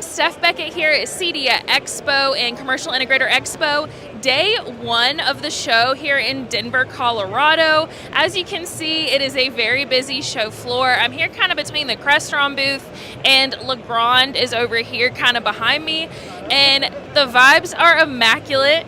everyone, Steph Beckett here at CEDIA Expo and Commercial Integrator Expo. Day one of the show here in Denver, Colorado. As you can see, it is a very busy show floor. I'm here kind of between the Crestron booth and Legrand is over here kind of behind me. And the vibes are immaculate.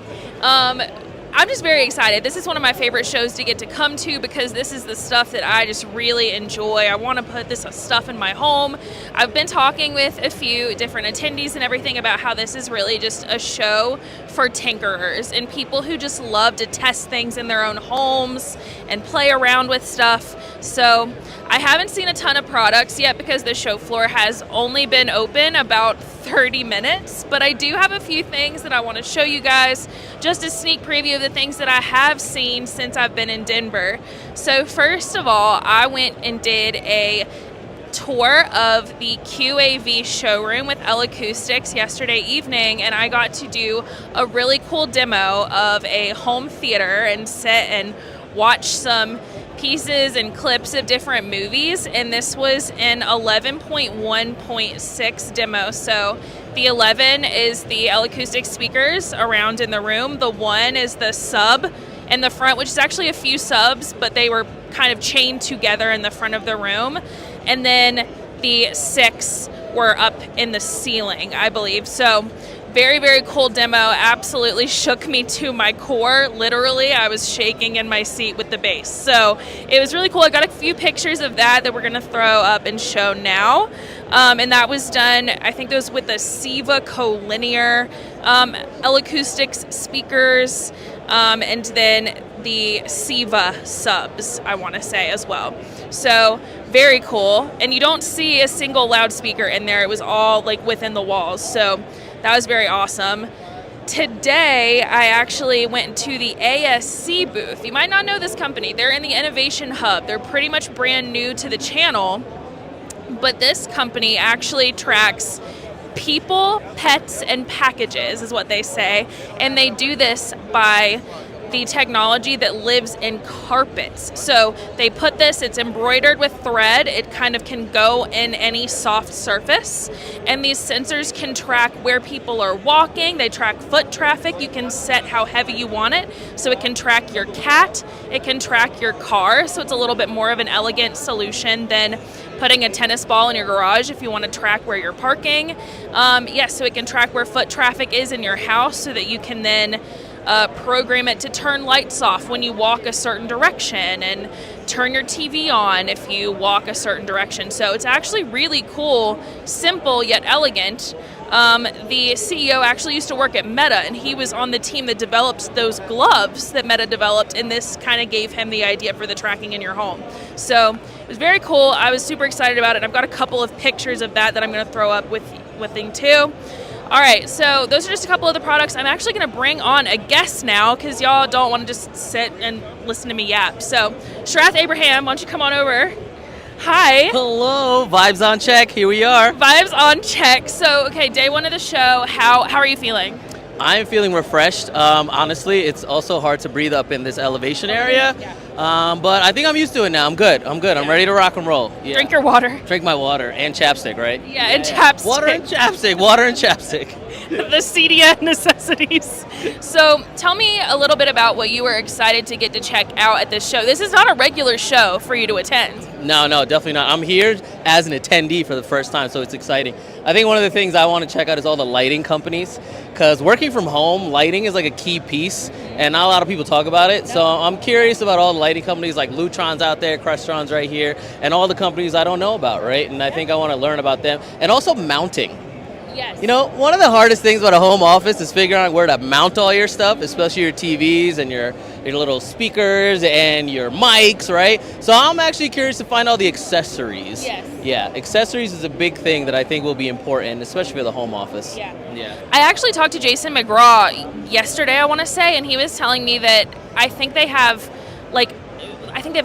I'm just very excited. This is one of my favorite shows to get to come to because this is the stuff that I just really enjoy. I want to put this stuff in my home. I've been talking with a few different attendees and everything about how this is really just a show for tinkerers and people who just love to test things in their own homes and play around with stuff. So I haven't seen a ton of products yet because the show floor has only been open about 30 minutes, but I do have a few things that I want to show you guys, just a sneak preview of the things that I have seen since I've been in Denver. So first of all, I went and did a tour of the rAVe showroom with L-Acoustics yesterday evening, and I got to do a really cool demo of a home theater and sit and watch some pieces and clips of different movies, and this was an 11.1.6 demo. So the 11 is the L-Acoustics speakers around in the room. The 1 is the sub in the front, which is actually a few subs, but they were kind of chained together in the front of the room. And then the 6 were up in the ceiling, I believe. So very, very cool demo. Absolutely shook me to my core. Literally, I was shaking in my seat with the bass. So it was really cool. I got a few pictures of that we're going to throw up and show now. And that was done, I think it was with the Siva collinear L-Acoustics speakers, and then the Siva subs, I want to say, as well. So very cool. And you don't see a single loudspeaker in there. It was all like within the walls. So that was very awesome. Today, I actually went to the ASC booth. You might not know this company. They're in the Innovation Hub. They're pretty much brand new to the channel, but this company actually tracks people, pets, and packages, is what they say, and they do this by the technology that lives in carpets. So they put this, it's embroidered with thread, it kind of can go in any soft surface, and these sensors can track where people are walking, they track foot traffic, you can set how heavy you want it, so it can track your cat, it can track your car, so it's a little bit more of an elegant solution than putting a tennis ball in your garage if you want to track where you're parking. So it can track where foot traffic is in your house so that you can then program it to turn lights off when you walk a certain direction and turn your TV on if you walk a certain direction. So it's actually really cool, simple yet elegant. The CEO actually used to work at Meta, and he was on the team that developed those gloves that Meta developed, and this kind of gave him the idea for the tracking in your home. So it was very cool. I was super excited about it. I've got a couple of pictures of that I'm going to throw up with thing too. All right, so those are just a couple of the products. I'm actually going to bring on a guest now because y'all don't want to just sit and listen to me yap. So, Sharath Abraham, why don't you come on over? Hi. Hello, vibes on check. Here we are. Vibes on check. So, okay, day one of the show. How are you feeling? I'm feeling refreshed. Honestly, it's also hard to breathe up in this elevation area. But I think I'm used to it now. I'm good. I'm ready to rock and roll. Yeah. Drink your water. Drink my water and chapstick, right? Yeah, and chapstick. Water and chapstick. The CEDIA necessities. So tell me a little bit about what you were excited to get to check out at this show. This is not a regular show for you to attend. No, definitely not. I'm here as an attendee for the first time, so it's exciting. I think one of the things I want to check out is all the lighting companies, because working from home, lighting is like a key piece, and not a lot of people talk about it. So I'm curious about all the lighting companies like Lutron's out there, Crestron's right here, and all the companies I don't know about, right? And I think I want to learn about them. And also mounting. Yes. You know, one of the hardest things about a home office is figuring out where to mount all your stuff, especially your TVs and your little speakers and your mics, right? So I'm actually curious to find all the accessories. Yes. Yeah, accessories is a big thing that I think will be important, especially for the home office. Yeah. Yeah. I actually talked to Jason McGraw yesterday, I want to say, and he was telling me that I think they have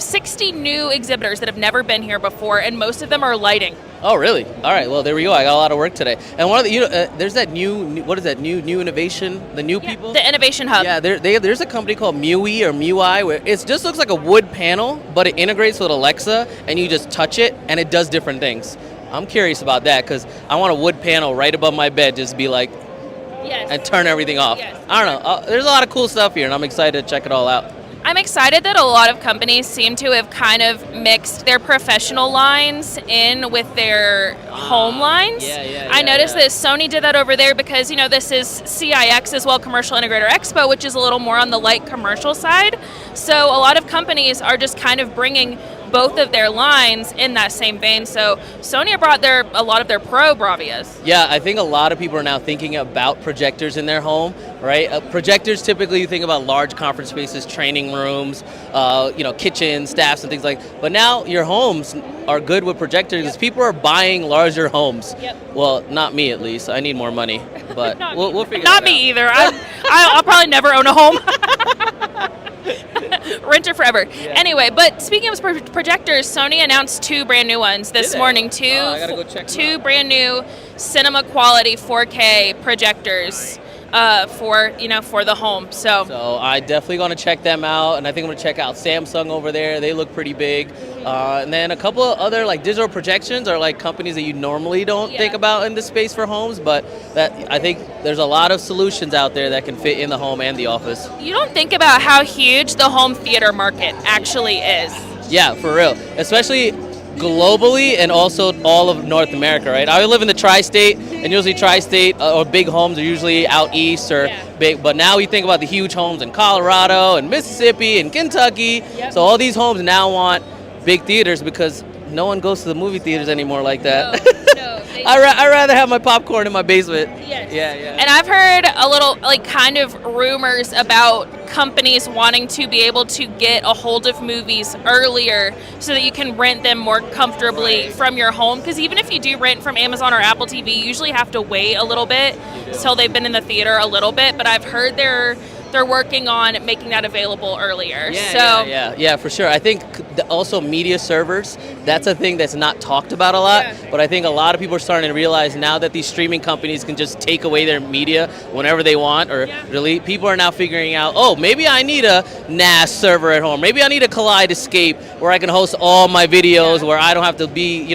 60 new exhibitors that have never been here before, and most of them are lighting. Oh, really? All right. Well, there we go. I got a lot of work today. And one of the, there's that new, what is that? New innovation. The new people. The Innovation Hub. Yeah. There's a company called MUI or MUI where it just looks like a wood panel, but it integrates with Alexa, and you just touch it, and it does different things. I'm curious about that because I want a wood panel right above my bed, just be like, Yes. and turn everything off. Yes. I don't know. There's a lot of cool stuff here, and I'm excited to check it all out. I'm excited that a lot of companies seem to have kind of mixed their professional lines in with their home lines. I noticed that Sony did that over there because, this is CIX as well, Commercial Integrator Expo, which is a little more on the light commercial side. So a lot of companies are just kind of bringing both of their lines in that same vein. So Sony brought a lot of their pro Bravias. Yeah, I think a lot of people are now thinking about projectors in their home, right? Projectors, typically you think about large conference spaces, training rooms, kitchens, staffs and things like that. But now your homes are good with projectors because people are buying larger homes. Yep. Well, not me at least. I need more money, but we'll figure Not that out. me either. I'll probably never own a home. Renter forever. Yeah. Anyway, but speaking of projectors, Sony announced 2 brand new ones this morning. I gotta go check them two out. brand new cinema quality 4K projectors for the home. So I definitely going to check them out, and I think I'm going to check out Samsung over there. They look pretty big. And then a couple of other like digital projections are like companies that you normally don't think about in the space for homes, but that I think there's a lot of solutions out there that can fit in the home and the office. You don't think about how huge the home theater market actually is. Yeah, for real. Especially globally and also all of North America, right? I live in the tri-state, and usually tri-state or big homes are usually out east or big, but now we think about the huge homes in Colorado and Mississippi and Kentucky. Yep. So all these homes now want big theaters because no one goes to the movie theaters anymore like that. No, I'd rather have my popcorn in my basement. Yes. Yeah. And I've heard a little, kind of rumors about companies wanting to be able to get a hold of movies earlier so that you can rent them more comfortably from your home. Because even if you do rent from Amazon or Apple TV, you usually have to wait a little bit until they've been in the theater a little bit. But I've heard they're working on making that available earlier. Yeah, for sure. I think also media servers, that's a thing that's not talked about a lot, but I think a lot of people are starting to realize now that these streaming companies can just take away their media whenever they want or delete, people are now figuring out, oh, maybe I need a NAS server at home. Maybe I need a Kaleidoscape where I can host all my videos where I don't have to be,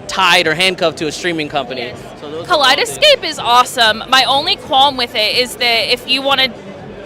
tied or handcuffed to a streaming company. Yes. So Kaleidoscape is awesome. My only qualm with it is that if you want to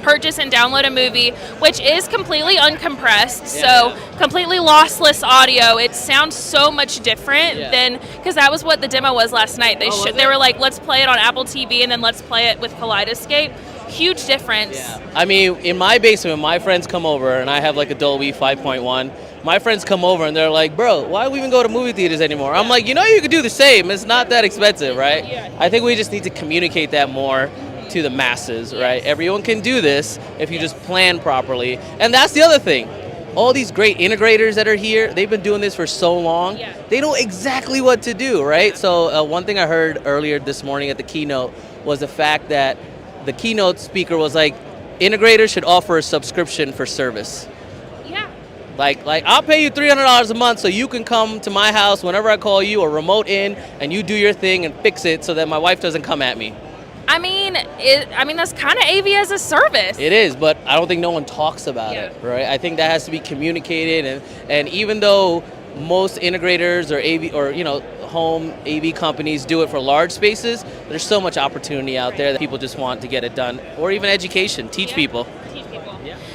purchase and download a movie, which is completely uncompressed, so completely lossless audio, it sounds so much different than, because that was what the demo was last night. They were like, let's play it on Apple TV and then let's play it with Kaleidoscape. Huge difference. Yeah. I mean, in my basement, when my friends come over and I have like a Dolby 5.1, my friends come over and they're like, bro, why do we even go to movie theaters anymore? I'm like, you could do the same. It's not that expensive, right? Yeah. I think we just need to communicate that more to the masses, right? Everyone can do this if you just plan properly. And that's the other thing. All these great integrators that are here, they've been doing this for so long. Yeah. They know exactly what to do, right? So one thing I heard earlier this morning at the keynote was the fact that the keynote speaker was like, integrators should offer a subscription for service. Yeah. Like I'll pay you $300 a month so you can come to my house whenever I call you or remote in and you do your thing and fix it so that my wife doesn't come at me. I mean, that's kind of AV as a service. It is, but I don't think no one talks about it, right? I think that has to be communicated, and even though most integrators or AV or home AV companies do it for large spaces, there's so much opportunity out there that people just want to get it done, or even education, teach people.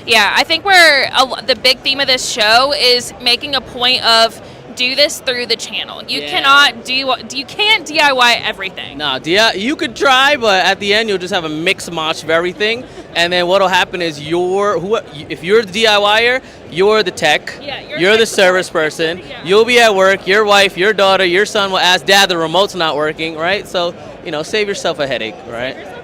Yeah, I think the big theme of this show is making a point of do this through the channel. You can't DIY everything. No, you could try, but at the end you'll just have a mix match of everything, and then what'll happen is if you're the DIYer, you're the tech, you're the service person, you'll be at work, your wife, your daughter, your son will ask, Dad, the remote's not working, right? So, save yourself a headache, right?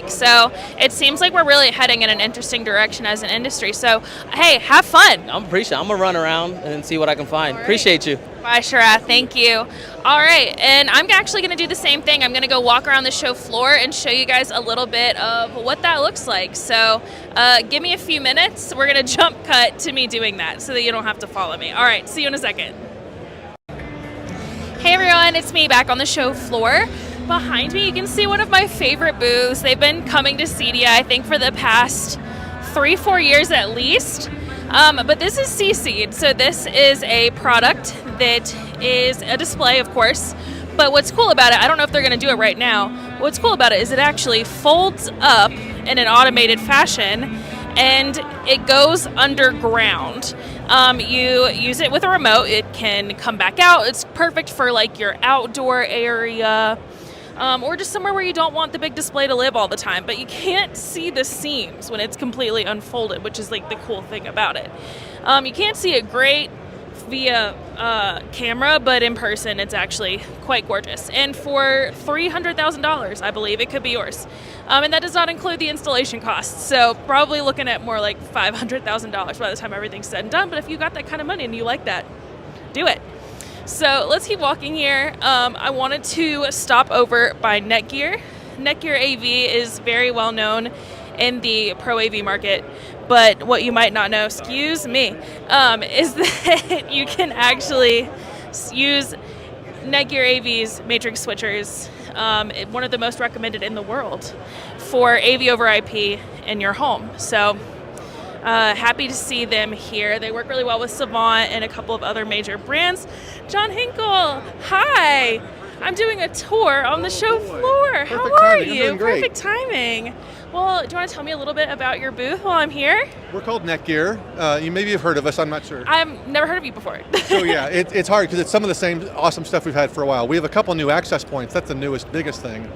So it seems like we're really heading in an interesting direction as an industry. So, hey, have fun. I'm going to run around and see what I can find. Right. Appreciate you. Bye, Sharath. Thank you. All right. And I'm actually going to do the same thing. I'm going to go walk around the show floor and show you guys a little bit of what that looks like. So give me a few minutes. We're going to jump cut to me doing that so that you don't have to follow me. All right. See you in a second. Hey, everyone. It's me back on the show floor. Behind me, you can see one of my favorite booths. They've been coming to CEDIA, I think, for the past 3-4 years at least. But this is CSEED. So this is a product that is a display, of course. But what's cool about it, I don't know if they're going to do it right now. What's cool about it is it actually folds up in an automated fashion, and it goes underground. You use it with a remote. It can come back out. It's perfect for like your outdoor area, or just somewhere where you don't want the big display to live all the time. But you can't see the seams when it's completely unfolded, which is like the cool thing about it. You can't see it great via camera, but in person it's actually quite gorgeous. And for $300,000, I believe, it could be yours. And that does not include the installation costs. So probably looking at more like $500,000 by the time everything's said and done. But if you got that kind of money and you like that, do it. So let's keep walking here. I wanted to stop over by Netgear. Netgear AV is very well known in the Pro AV market. But what you might not know, excuse me, is that you can actually use Netgear AV's matrix switchers, one of the most recommended in the world for AV over IP in your home. So happy to see them here. They work really well with Savant and a couple of other major brands. John Hinkle, hi. I'm doing a tour on the show floor. How are you? Perfect timing. Well, do you want to tell me a little bit about your booth while I'm here? We're called Netgear. You maybe have heard of us, I'm not sure. I've never heard of you before. So yeah, it's hard because it's some of the same awesome stuff we've had for a while. We have a couple new access points. That's the newest, biggest thing.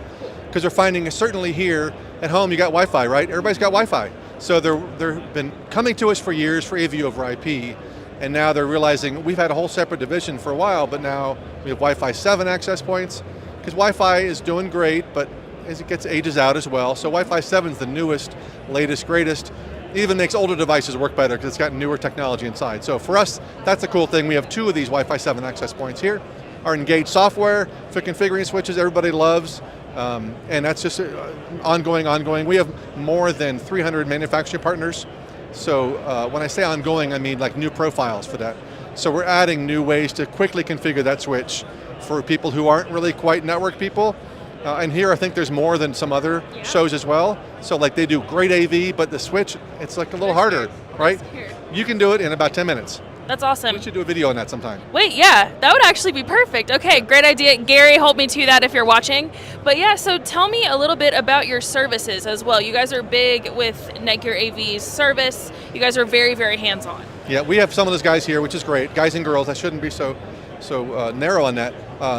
Because we're finding, certainly here at home, you got Wi-Fi, right? Everybody's got Wi-Fi. So they've been coming to us for years for AV over IP, and now they're realizing we've had a whole separate division for a while, but now we have Wi-Fi 7 access points, because Wi-Fi is doing great, but as it gets ages out as well. So Wi-Fi 7 is the newest, latest, greatest. It even makes older devices work better because it's got newer technology inside. So for us, that's a cool thing. We have 2 of these Wi-Fi 7 access points here. Our Engage software for configuring switches, everybody loves. And that's just ongoing. We have more than 300 manufacturing partners. So when I say ongoing, I mean like new profiles for that. So we're adding new ways to quickly configure that switch for people who aren't really quite network people. And here I think there's more than some other shows as well. So like they do great AV, but the switch, it's like a little harder, right? You can do it in about 10 minutes. That's awesome. We should do a video on that sometime. Wait, yeah, that would actually be perfect. Okay, great idea. Gary, hold me to that if you're watching. But yeah, so tell me a little bit about your services as well. You guys are big with Netgear AV's service. You guys are very, very hands-on. Yeah, we have some of those guys here, which is great. Guys and girls, I shouldn't be so narrow on that,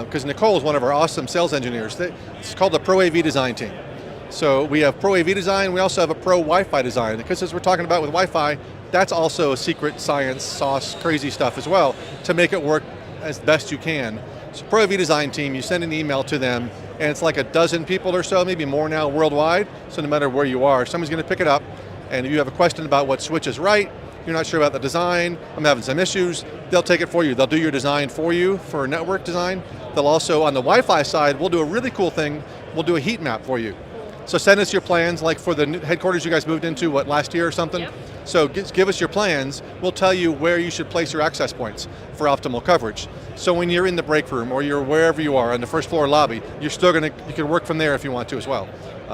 because Nicole is one of our awesome sales engineers. It's called the Pro AV Design Team. So we have Pro AV Design, we also have a Pro Wi-Fi Design, because as we're talking about with Wi-Fi, that's also a secret science sauce, crazy stuff as well, to make it work as best you can. So Pro AV Design Team, you send an email to them, and it's like a dozen people or so, maybe more now worldwide, so no matter where you are, someone's going to pick it up, and if you have a question about what switch is right, you're not sure about the design, I'm having some issues, they'll take it for you. They'll do your design for you for network design. They'll also, on the Wi-Fi side, we'll do a really cool thing, we'll do a heat map for you. So send us your plans, like for the headquarters you guys moved into, last year or something? Yep. So give us your plans, we'll tell you where you should place your access points for optimal coverage. So when you're in the break room or you're wherever you are on the first floor lobby, you can work from there if you want to as well.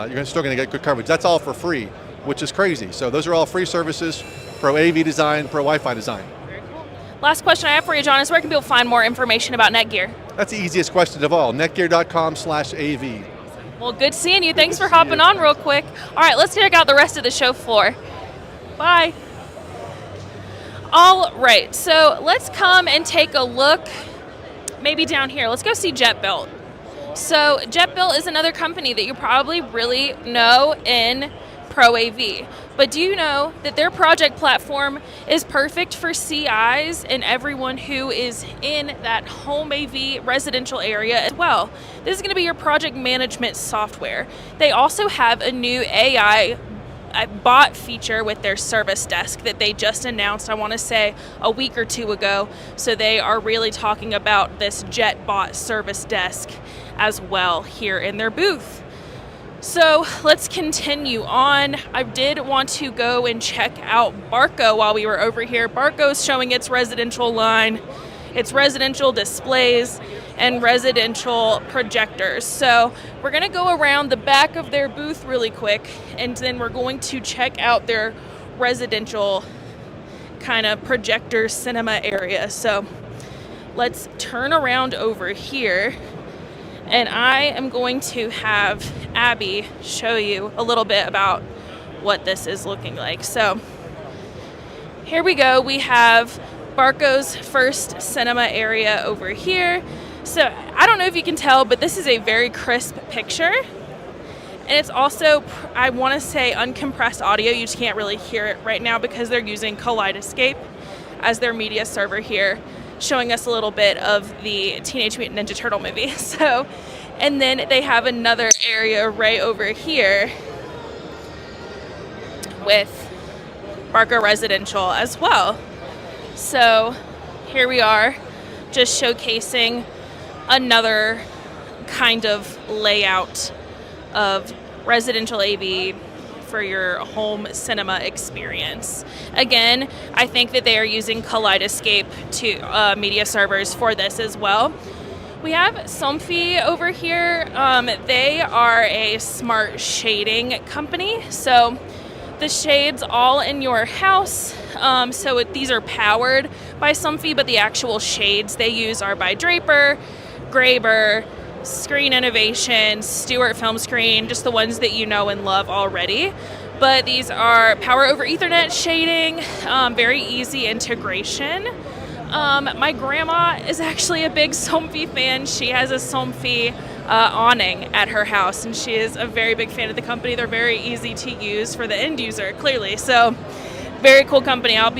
You're still going to get good coverage. That's all for free, which is crazy. So those are all free services, Pro AV Design, Pro Wi-Fi Design. Very cool. Last question I have for you, John, is where can people find more information about Netgear? That's the easiest question of all, netgear.com/AV. Well, good seeing you. Thanks for hopping on real quick. All right, let's check out the rest of the show floor. Bye. All right, so let's come and take a look maybe down here. Let's go see JetBuilt. So JetBuilt is another company that you probably really know in Pro AV. But do you know that their project platform is perfect for CIs and everyone who is in that home AV residential area as well? This is going to be your project management software. They also have a new AI bot feature with their service desk that they just announced, I want to say, a week or two ago. So they are really talking about this JetBot service desk as well here in their booth. So let's continue on. I did want to go and check out Barco while we were over here. Barco's showing its residential line, its residential displays, and residential projectors. So we're going to go around the back of their booth really quick, and then we're going to check out their residential kind of projector cinema area. So let's turn around over here, and I am going to have Abby show you a little bit about what this is looking like. So here we go. We have Barco's first cinema area over here. So I don't know if you can tell, but this is a very crisp picture. And it's also, I want to say, uncompressed audio. You just can't really hear it right now because they're using Kaleidoscape as their media server here, showing us a little bit of the Teenage Mutant Ninja Turtle movie. So, and then they have another area right over here with Barco Residential as well. So here we are, just showcasing another kind of layout of residential AV for your home cinema experience. Again, I think that they are using Kaleidoscape to media servers for this as well. We have Somfy over here. They are a smart shading company. So the shades all in your house. These are powered by Somfy, but the actual shades they use are by Draper, Graeber, Screen Innovation, Stewart Film Screen, just the ones that you know and love already. But these are power over Ethernet shading, very easy integration. My grandma is actually a big Somfy fan. She has a Somfy awning at her house, and she is a very big fan of the company. They're very easy to use for the end user, clearly. So, very cool company. I'll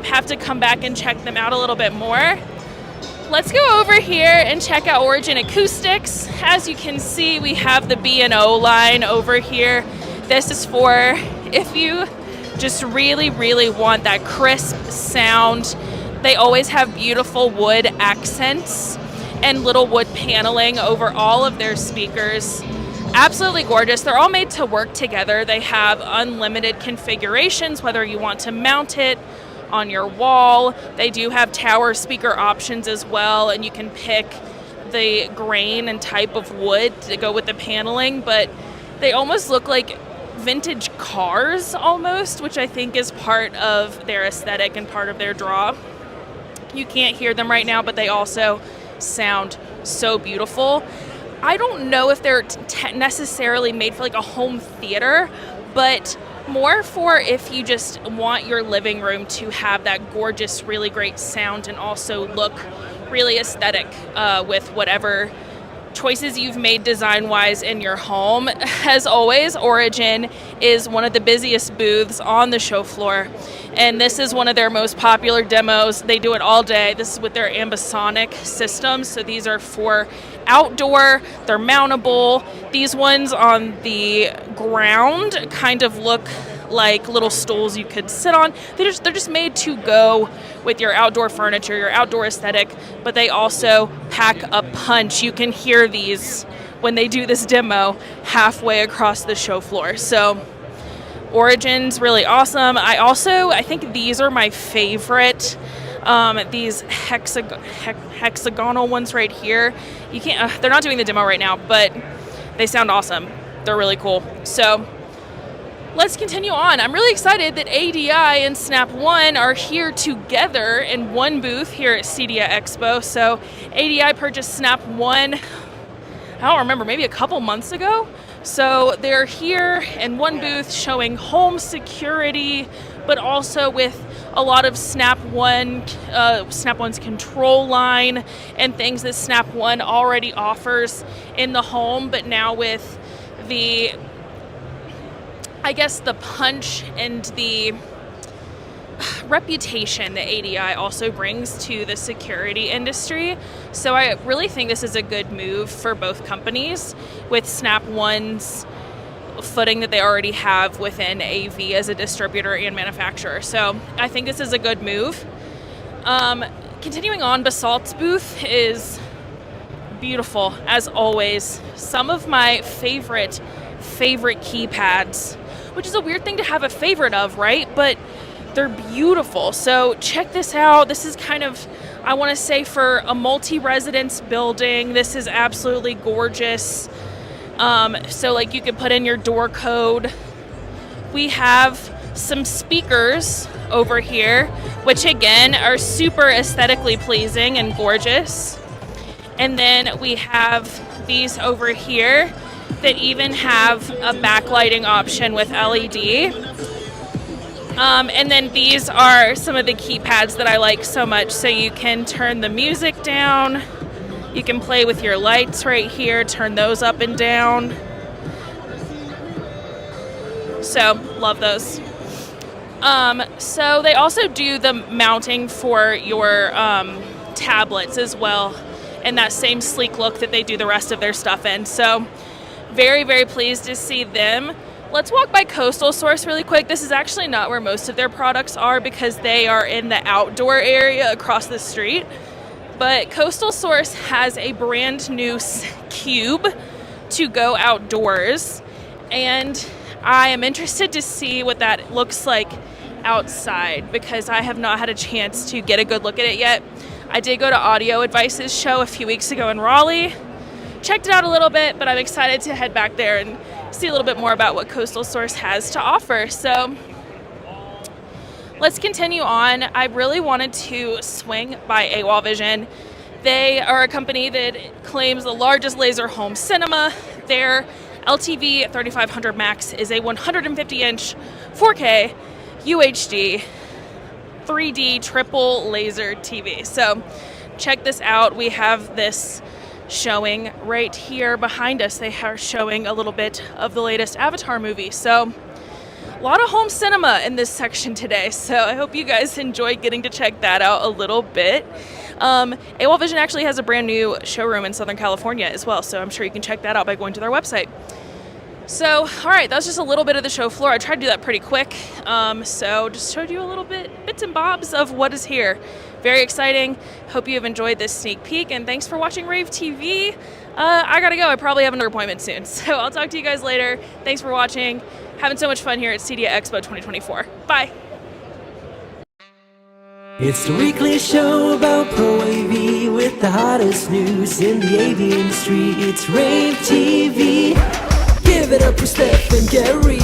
have to come back and check them out a little bit more. Let's go over here and check out Origin Acoustics. As you can see, we have the B&O line over here. This is for if you just really, really want that crisp sound. They always have beautiful wood accents and little wood paneling over all of their speakers. Absolutely gorgeous. They're all made to work together. They have unlimited configurations, whether you want to mount it on your wall. They do have tower speaker options as well, and you can pick the grain and type of wood to go with the paneling, but they almost look like vintage cars almost, which I think is part of their aesthetic and part of their draw. You can't hear them right now, but they also sound so beautiful. I don't know if they're necessarily made for like a home theater, but more for if you just want your living room to have that gorgeous, really great sound and also look really aesthetic with whatever choices you've made design-wise in your home. As always, Origin is one of the busiest booths on the show floor, and this is one of their most popular demos. They do it all day. This is with their ambisonic systems, so these are for outdoor. They're mountable. These ones on the ground kind of look like little stools you could sit on. They're just made to go with your outdoor furniture, your outdoor aesthetic, but they also pack a punch. You can hear these when they do this demo halfway across the show floor. So Origin's really awesome. I think these are my favorite. These hexagonal ones right here. You can't. They're not doing the demo right now, but they sound awesome. They're really cool. So let's continue on. I'm really excited that ADI and Snap One are here together in one booth here at CEDIA Expo. So ADI purchased Snap One, I don't remember, maybe a couple months ago. So they're here in one booth showing home security, but also with a lot of Snap One's control line and things that Snap One already offers in the home, but now with the, I guess, the punch and the reputation that ADI also brings to the security industry. So I really think this is a good move for both companies with Snap One's footing that they already have within AV as a distributor and manufacturer. So I think this is a good move. Continuing on, Basalt's booth is beautiful as always. Some of my favorite keypads, which is a weird thing to have a favorite of, right? But they're beautiful. So check this out. This is kind of, I want to say, for a multi-residence building, this is absolutely gorgeous. So like you could put in your door code. We have some speakers over here, which again are super aesthetically pleasing and gorgeous. And then we have these over here that even have a backlighting option with LED. And then these are some of the keypads that I like so much. So you can turn the music down, you can play with your lights right here, turn those up and down. So love those. So they also do the mounting for your tablets as well, in that same sleek look that they do the rest of their stuff in. So very, very pleased to see them. Let's walk by Coastal Source really quick. This is actually not where most of their products are because they are in the outdoor area across the street. But Coastal Source has a brand new cube to go outdoors, and I am interested to see what that looks like outside because I have not had a chance to get a good look at it yet. I did go to Audio Advice's show a few weeks ago in Raleigh, checked it out a little bit, but I'm excited to head back there and see a little bit more about what Coastal Source has to offer. So let's continue on. I really wanted to swing by AWOL Vision. They are a company that claims the largest laser home cinema. Their LTV 3500 Max is a 150-inch 4K UHD 3D triple laser TV. So check this out. We have this showing right here behind us. They are showing a little bit of the latest Avatar movie. So a lot of home cinema in this section today. So I hope you guys enjoyed getting to check that out a little bit. AWOL Vision actually has a brand new showroom in Southern California as well. So I'm sure you can check that out by going to their website. So, all right, that was just a little bit of the show floor. I tried to do that pretty quick. So just showed you a little bit, bits and bobs of what is here. Very exciting. Hope you have enjoyed this sneak peek, and thanks for watching rAVe TV. I gotta go. I probably have another appointment soon. So I'll talk to you guys later. Thanks for watching. Having so much fun here at CEDIA Expo 2024. Bye. It's the weekly show about Pro AV with the hottest news in the AV industry. It's rAVe TV. Give it up for Steph and Gary.